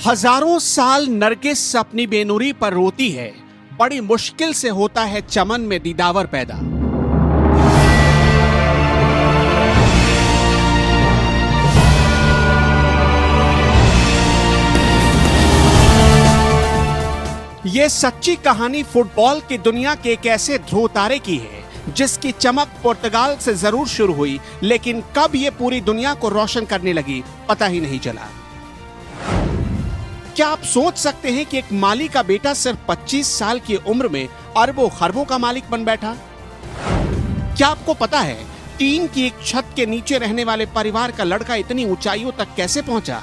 हजारों साल नरगिस अपनी बेनुरी पर रोती है, बड़ी मुश्किल से होता है चमन में दीदावर पैदा। ये सच्ची कहानी फुटबॉल की दुनिया के एक ऐसे ध्रुव तारे की है जिसकी चमक पुर्तगाल से जरूर शुरू हुई, लेकिन कब ये पूरी दुनिया को रोशन करने लगी पता ही नहीं चला। क्या आप सोच सकते हैं कि एक माली का बेटा सिर्फ 25 साल की उम्र में अरबों खरबों का मालिक बन बैठा? क्या आपको पता है टीन की एक छत के नीचे रहने वाले परिवार का लड़का इतनी ऊंचाइयों तक कैसे पहुंचा?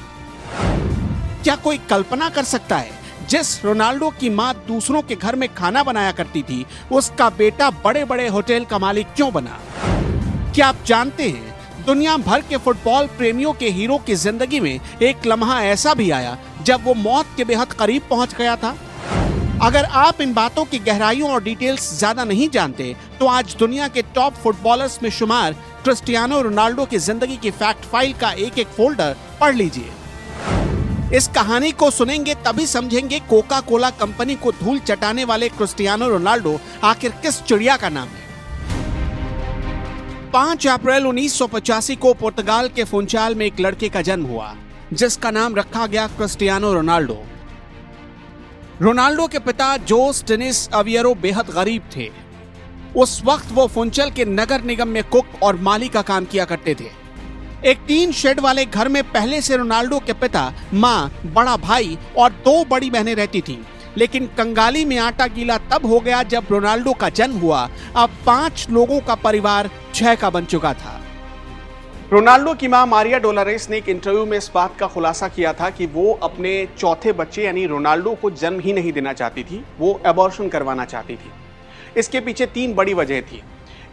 क्या कोई कल्पना कर सकता है जिस रोनाल्डो की मां दूसरों के घर में खाना बनाया करती थी, उसका बेटा बड़े बड़े होटल का मालिक क्यों बना? क्या आप जानते हैं दुनिया भर के फुटबॉल प्रेमियों के हीरो की जिंदगी में एक लम्हा ऐसा भी आया जब वो मौत के बेहद करीब पहुंच गया था? अगर आप इन बातों की गहराइयों और डिटेल्स ज्यादा नहीं जानते तो आज दुनिया के टॉप फुटबॉलर्स में शुमार क्रिस्टियानो रोनाल्डो की जिंदगी की फैक्ट फाइल का एक एक फोल्डर पढ़ लीजिए। इस कहानी को सुनेंगे तभी समझेंगे कोका कोला कंपनी को धूल चटाने वाले क्रिस्टियानो रोनाल्डो आखिर किस चिड़िया का नाम है। 5 अप्रैल 1985 को पुर्तगाल के फुंचाल में एक लड़के का जन्म हुआ जिसका नाम रखा गया क्रिस्टियानो रोनाल्डो। रोनाल्डो के पिता जोस डेनिस अवियरो बेहद गरीब थे। उस वक्त वो फुंचल के नगर निगम में कुक और माली का काम किया करते थे। एक टीन शेड वाले घर में पहले से रोनाल्डो के पिता, मां, बड़ा भाई और 2 बड़ी बहनें रहती थीं। लेकिन कंगाली में आटा गीला तब हो गया जब रोनाल्डो का जन्म हुआ। अब 5 लोगों का परिवार 6 का बन चुका था। रोनाल्डो की मां मारिया डोलोरेस ने एक इंटरव्यू में इस बात का खुलासा किया था कि वो अपने चौथे बच्चे यानी रोनाल्डो को जन्म ही नहीं देना चाहती थी, वो एबॉर्शन करवाना चाहती थी। इसके पीछे 3 बड़ी वजह थी।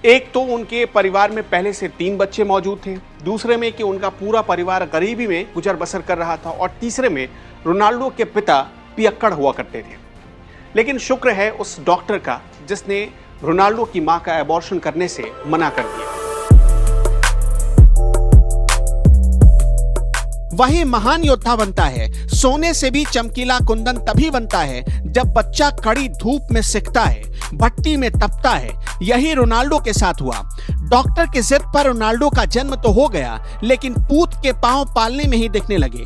एक तो उनके परिवार में पहले से 3 बच्चे मौजूद थे, दूसरे में कि उनका पूरा परिवार गरीबी में गुजर बसर कर रहा था, और तीसरे में रोनाल्डो के पिता पियक्कड़ हुआ करते थे। लेकिन शुक्र है उस डॉक्टर का जिसने रोनाल्डो की मां का एबॉर्शन करने से मना कर दिया। वही महान योद्धा बनता है। सोने से भी चमकीला कुंदन तभी बनता है जब बच्चा कड़ी धूप में सिकता है, भट्टी में तपता है। यही रोनाल्डो के साथ हुआ। डॉक्टर की जिद पर रोनाल्डो का जन्म तो हो गया, लेकिन पूत के पांव पालने में ही दिखने लगे।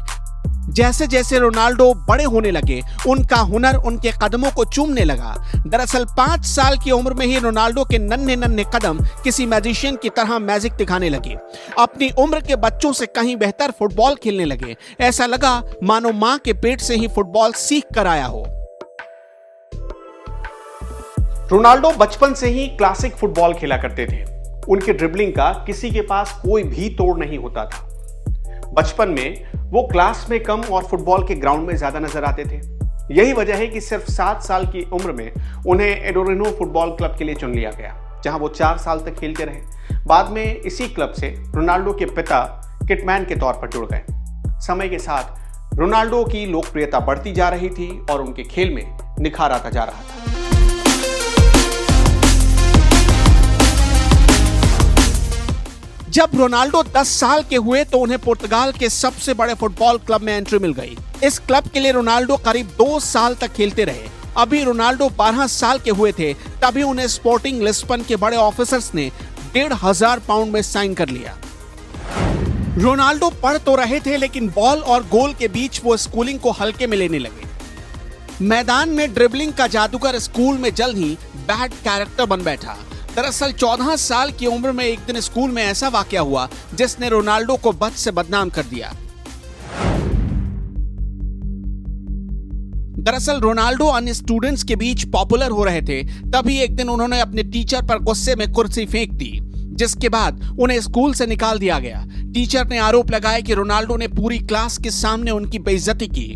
जैसे जैसे रोनाल्डो बड़े होने लगे, उनका हुनर उनके कदमों को चूमने लगा। दरअसल 5 साल की उम्र में ही रोनाल्डो के नन्हे नन्हे कदम किसी मैजिशियन की तरह मैजिक दिखाने लगे। अपनी उम्र के बच्चों से कहीं बेहतर फुटबॉल खेलने लगे। ऐसा लगा मानो मां के पेट से ही फुटबॉल सीख कर आया हो। रोनाल्डो बचपन से ही क्लासिक फुटबॉल खेला करते थे। उनके ड्रिबलिंग का किसी के पास कोई भी तोड़ नहीं होता था। बचपन में वो क्लास में कम और फुटबॉल के ग्राउंड में ज्यादा नजर आते थे। यही वजह है कि सिर्फ 7 साल की उम्र में उन्हें एडोरिनो फुटबॉल क्लब के लिए चुन लिया गया, जहां वो 4 साल तक खेलते रहे। बाद में इसी क्लब से रोनाल्डो के पिता किटमैन के तौर पर जुड़ गए। समय के साथ रोनाल्डो की लोकप्रियता बढ़ती जा रही थी और उनके खेल में निखार आता जा रहा था। जब रोनाल्डो 10 साल के हुए तो उन्हें पुर्तगाल के सबसे बड़े फुटबॉल क्लब में एंट्री मिल गई। इस क्लब के लिए रोनाल्डो करीब 2 साल तक खेलते रहे। अभी रोनाल्डो 12 साल के हुए थे तभी उन्हें स्पोर्टिंग लिस्बन के बड़े ऑफिसर्स ने 1,500 पाउंड में साइन कर लिया। रोनाल्डो पढ़ तो रहे थे, लेकिन बॉल और गोल के बीच वो स्कूलिंग को हल्के में लेने लगे। मैदान में ड्रिबलिंग का जादूगर स्कूल में जल्द ही बैड कैरेक्टर बन बैठा। दरअसल 14 साल की उम्र में एक दिन स्कूल में ऐसा वाकया हुआ जिसने रोनाल्डो को बद से बदनाम कर दिया। दरअसल रोनाल्डो अन्य स्टूडेंट्स के बीच पॉपुलर हो रहे थे, तभी एक दिन उन्होंने अपने टीचर पर गुस्से में कुर्सी फेंक दी, जिसके बाद उन्हें स्कूल से निकाल दिया गया। टीचर ने आरोप लगाया कि रोनाल्डो ने पूरी क्लास के सामने उनकी बेइज्जती की।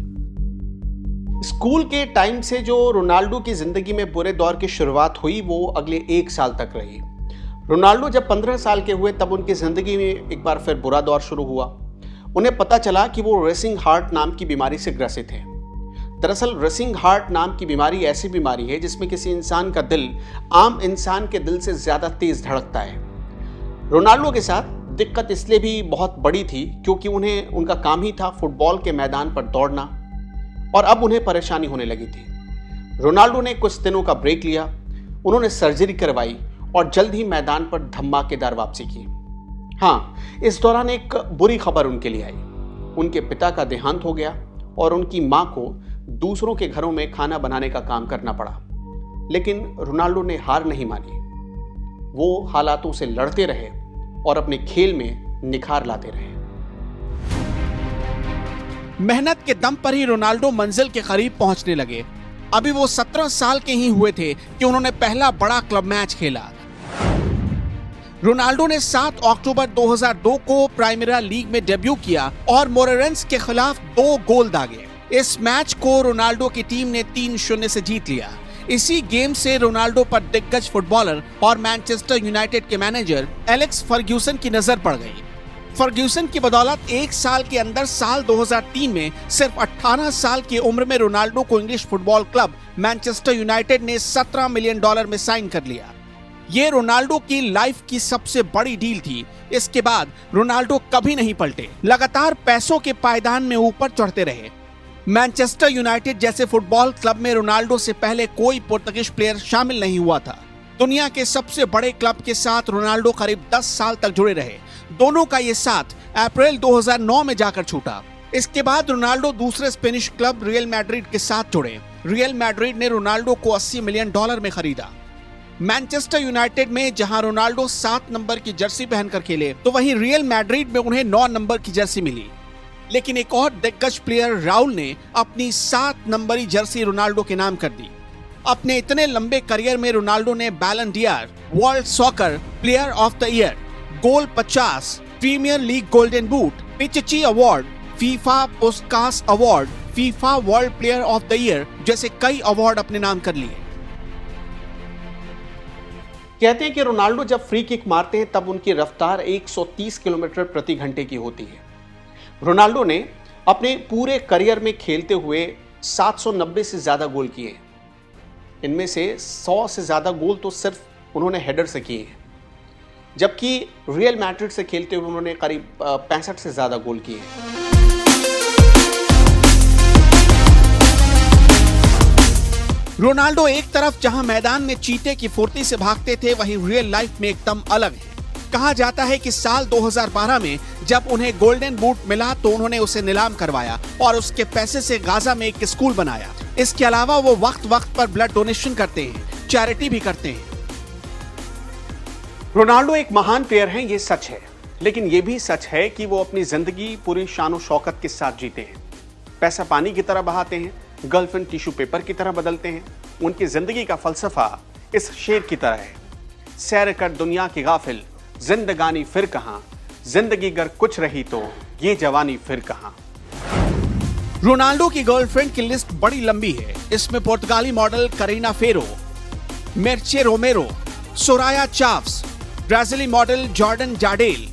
स्कूल के टाइम से जो रोनाल्डो की जिंदगी में बुरे दौर की शुरुआत हुई वो अगले 1 साल तक रही। रोनाल्डो जब 15 साल के हुए तब उनकी जिंदगी में एक बार फिर बुरा दौर शुरू हुआ। उन्हें पता चला कि वो रेसिंग हार्ट नाम की बीमारी से ग्रसित है। दरअसल रेसिंग हार्ट नाम की बीमारी ऐसी बीमारी है जिसमें किसी इंसान का दिल आम इंसान के दिल से ज्यादा तेज धड़कता है। रोनाल्डो के साथ दिक्कत इसलिए भी बहुत बड़ी थी क्योंकि उन्हें उनका काम ही था फुटबॉल के मैदान पर दौड़ना। और अब उन्हें परेशानी होने लगी थी। रोनाल्डो ने कुछ दिनों का ब्रेक लिया, उन्होंने सर्जरी करवाई और जल्द ही मैदान पर धमाकेदार वापसी की। हाँ, इस दौरान एक बुरी खबर उनके लिए आई। उनके पिता का देहांत हो गया और उनकी मां को दूसरों के घरों में खाना बनाने का काम करना पड़ा। लेकिन रोनाल्डो ने हार नहीं मानी। वो हालातों से लड़ते रहे और अपने खेल में निखार लाते रहे। मेहनत के दम पर ही रोनाल्डो मंजिल के करीब पहुंचने लगे। अभी वो 17 साल के ही हुए थे कि उन्होंने पहला बड़ा क्लब मैच खेला। रोनाल्डो ने 7 अक्टूबर 2002 को प्राइमेरा लीग में डेब्यू किया और मोरेरेंस के खिलाफ 2 गोल दागे। इस मैच को रोनाल्डो की टीम ने 3-0 से जीत लिया। इसी गेम से रोनाल्डो पर दिग्गज फुटबॉलर और मैनचेस्टर यूनाइटेड के मैनेजर एलेक्स फर्ग्यूसन की नजर पड़ गई। फर्ग्यूसन की बदौलत 1 साल के अंदर साल 2003 में सिर्फ 18 साल की उम्र में रोनाल्डो को English football club Manchester United ने $17 मिलियन में साइन कर लिया। ये रोनाल्डो की लाइफ की सबसे बड़ी डील थी। इसके बाद रोनाल्डो कभी नहीं पलटे, लगातार पैसों के पायदान में ऊपर चढ़ते रहे। मैनचेस्टर यूनाइटेड जैसे फुटबॉल क्लब में रोनाल्डो से पहले कोई पुर्तगाली प्लेयर शामिल नहीं हुआ था। दुनिया के सबसे बड़े क्लब के साथ रोनाल्डो करीब 10 साल तक जुड़े रहे। दोनों का ये साथ अप्रैल 2009 में जाकर छूटा। इसके बाद रोनाल्डो दूसरे स्पेनिश क्लब रियल मैड्रिड के साथ जुड़े। रियल मैड्रिड ने रोनाल्डो को $80 मिलियन में खरीदा। मैनचेस्टर यूनाइटेड में जहां रोनाल्डो 7 नंबर की जर्सी पहनकर खेले, तो वहीं रियल मैड्रिड में उन्हें 9 नंबर की जर्सी मिली। लेकिन एक और दिग्गज प्लेयर राउल ने अपनी 7 नंबरी जर्सी रोनाल्डो के नाम कर दी। अपने इतने लंबे करियर में रोनाल्डो ने Ballon d'Or, world soccer player of the year, goal 50, Premier League Golden Boot, Pichichi award, FIFA Puskas award, FIFA world player of the year जैसे कई अवार्ड अपने नाम कर लिए। कहते हैं कि रोनाल्डो जब फ्री किक मारते हैं तब उनकी रफ्तार 130 किलोमीटर प्रति घंटे की होती है। रोनाल्डो ने अपने पूरे करियर में खेलते हुए 790 से ज्यादा गोल किए हैं। इनमें से 100 से ज्यादा गोल तो सिर्फ उन्होंने हेडर से किए हैं, जबकि रियल मैड्रिड से खेलते हुए उन्होंने करीब 65 से ज्यादा गोल किए हैं। रोनाल्डो एक तरफ जहां मैदान में चीते की फुर्ती से भागते थे, वहीं रियल लाइफ में एकदम अलग है। कहा जाता है कि साल 2012 में जब उन्हें गोल्डन बूट मिला तो उन्होंने उसे नीलाम करवाया और उसके पैसे से गाजा में एक स्कूल बनाया। इसके अलावा वो वक्त वक्त पर ब्लड डोनेशन करते हैं, चैरिटी भी करते हैं। रोनाल्डो एक महान प्लेयर हैं, ये सच है, लेकिन ये भी सच है कि वो अपनी जिंदगी पूरी शान शौकत के साथ जीते हैं। पैसा पानी की तरह बहाते हैं, गर्लफ्रेंड टिश्यू पेपर की तरह बदलते हैं। उनकी जिंदगी का फलसफा इस शेर की तरह है, सैर कर दुनिया की गाफिल, जिंदगानी फिर कहां, जिंदगी अगर कुछ रही तो ये जवानी फिर कहां। रोनाल्डो की गर्लफ्रेंड की लिस्ट बड़ी लंबी है। इसमें पुर्तगाली model Karina Ferro, Merche Romero, Soraya Chaves, ब्राजीली model Jordana Jardel,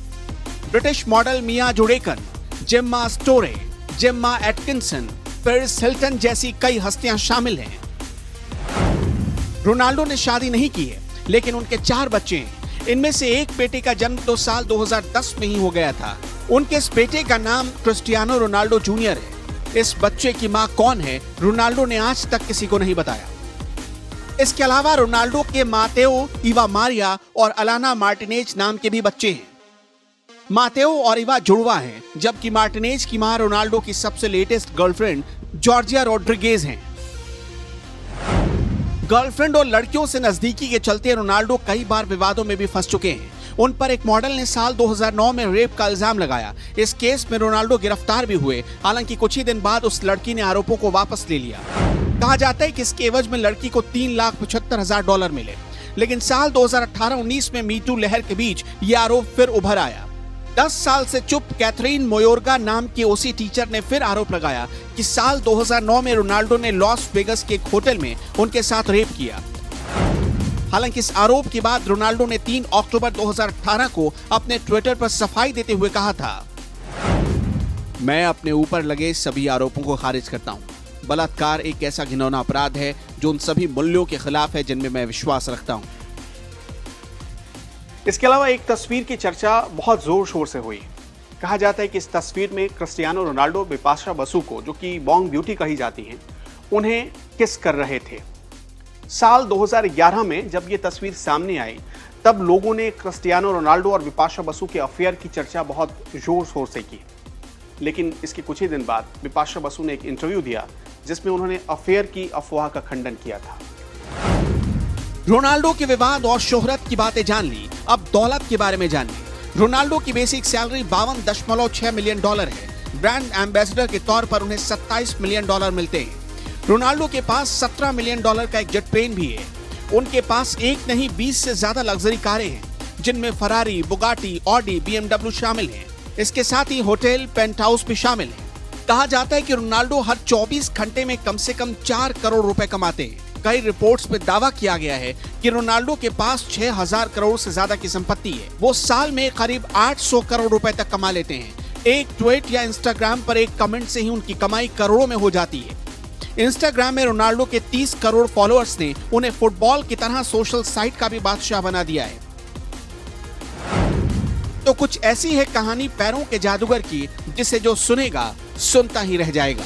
British model Mia Judaken, Gemma Storey, Gemma Atkinson, Paris Hilton जैसी कई हस्तियां शामिल हैं। रोनाल्डो ने शादी नहीं की है, लेकिन उनके 4 बच्चे हैं। इनमें से एक बेटे का जन्म तो साल 2010 में ही हो गया था। उनके इस बेटे का नाम क्रिस्टियानो रोनाल्डो जूनियर है। इस बच्चे की मां कौन है, रोनाल्डो ने आज तक किसी को नहीं बताया। इसके अलावा रोनाल्डो के मातेओ, इवा मारिया और अलाना मार्टिनेज नाम के भी बच्चे हैं। मातेओ और इवा जुड़वा हैं, जबकि मार्टिनेज की मां रोनाल्डो की सबसे लेटेस्ट गर्लफ्रेंड जॉर्जिया रोड्रिगेज हैं। गर्लफ्रेंड और लड़कियों से नजदीकी के चलते रोनाल्डो कई बार विवादों में भी फंस चुके हैं। उन पर एक मॉडल ने साल 2009 में रेप का इल्जाम लगाया। इस केस में रोनाल्डो गिरफ्तार भी हुए, हालांकि कुछ ही दिन बाद उस लड़की ने आरोपों को वापस ले लिया। कहा जाता है कि इसके एवज में लड़की को $3,75,000 मिले। लेकिन साल 2018-19 में मीटू लहर के बीच ये आरोप फिर उभर आया। 10 साल से चुप कैथरीन मोयोर्गा नाम की ओसी टीचर ने फिर आरोप लगाया कि साल 2009 में रोनाल्डो ने लॉस वेगस के एक होटल में उनके साथ रेप किया। हालांकि इस आरोप के बाद रोनाल्डो ने 3 अक्टूबर 2018 को अपने ट्विटर पर सफाई देते हुए कहा था, मैं अपने ऊपर लगे सभी आरोपों को खारिज करता हूं। बलात्कार एक ऐसा घिनौना अपराध है जो उन सभी मूल्यों के खिलाफ है जिनमें मैं विश्वास रखता हूं। इसके अलावा एक तस्वीर की चर्चा बहुत जोर शोर से हुई। कहा जाता है कि इस तस्वीर में क्रिस्टियानो रोनाल्डो बिपाशा बसु को, जो कि बॉन्ग ब्यूटी कही जाती हैं, उन्हें किस कर रहे थे। साल 2011 में जब ये तस्वीर सामने आई तब लोगों ने क्रिस्टियानो रोनाल्डो और बिपाशा बसु के अफेयर की चर्चा बहुत जोर शोर से की। लेकिन इसके कुछ ही दिन बाद बिपाशा बसु ने एक इंटरव्यू दिया जिसमें उन्होंने अफेयर की अफवाह का खंडन किया था। रोनाल्डो के विवाद और शोहरत की बातें जान ली, अब दौलत के बारे में जानिए। रोनाल्डो की बेसिक सैलरी $52.6 मिलियन है। ब्रांड एम्बेसडर के तौर पर उन्हें $27 मिलियन मिलते हैं। रोनाल्डो के पास $17 मिलियन का एक जेट प्लेन भी है। उनके पास एक नहीं 20 से ज्यादा लग्जरी कारें हैं, जिनमें फरारी, बुगाटी, ऑडी, BMW शामिल हैं। इसके साथ ही होटल, पेंट हाउस भी शामिल है। कहा जाता है कि रोनाल्डो हर 24 घंटे में कम से कम 4 करोड़ रुपए कमाते हैं। कई रिपोर्ट्स में दावा किया गया है कि रोनाल्डो के पास 6000 करोड़ से ज्यादा की संपत्ति है। वो साल में करीब 800 करोड़ रुपए तक कमा लेते हैं। एक ट्वीट या इंस्टाग्राम पर एक कमेंट से ही उनकी कमाई करोड़ों में हो जाती है। इंस्टाग्राम में रोनाल्डो के 30 करोड़ फॉलोअर्स ने उन्हें फुटबॉल की तरह सोशल साइट का भी बादशाह बना दिया है। तो कुछ ऐसी है कहानी पैरों के जादूगर की, जिसे जो सुनेगा सुनता ही रह जाएगा।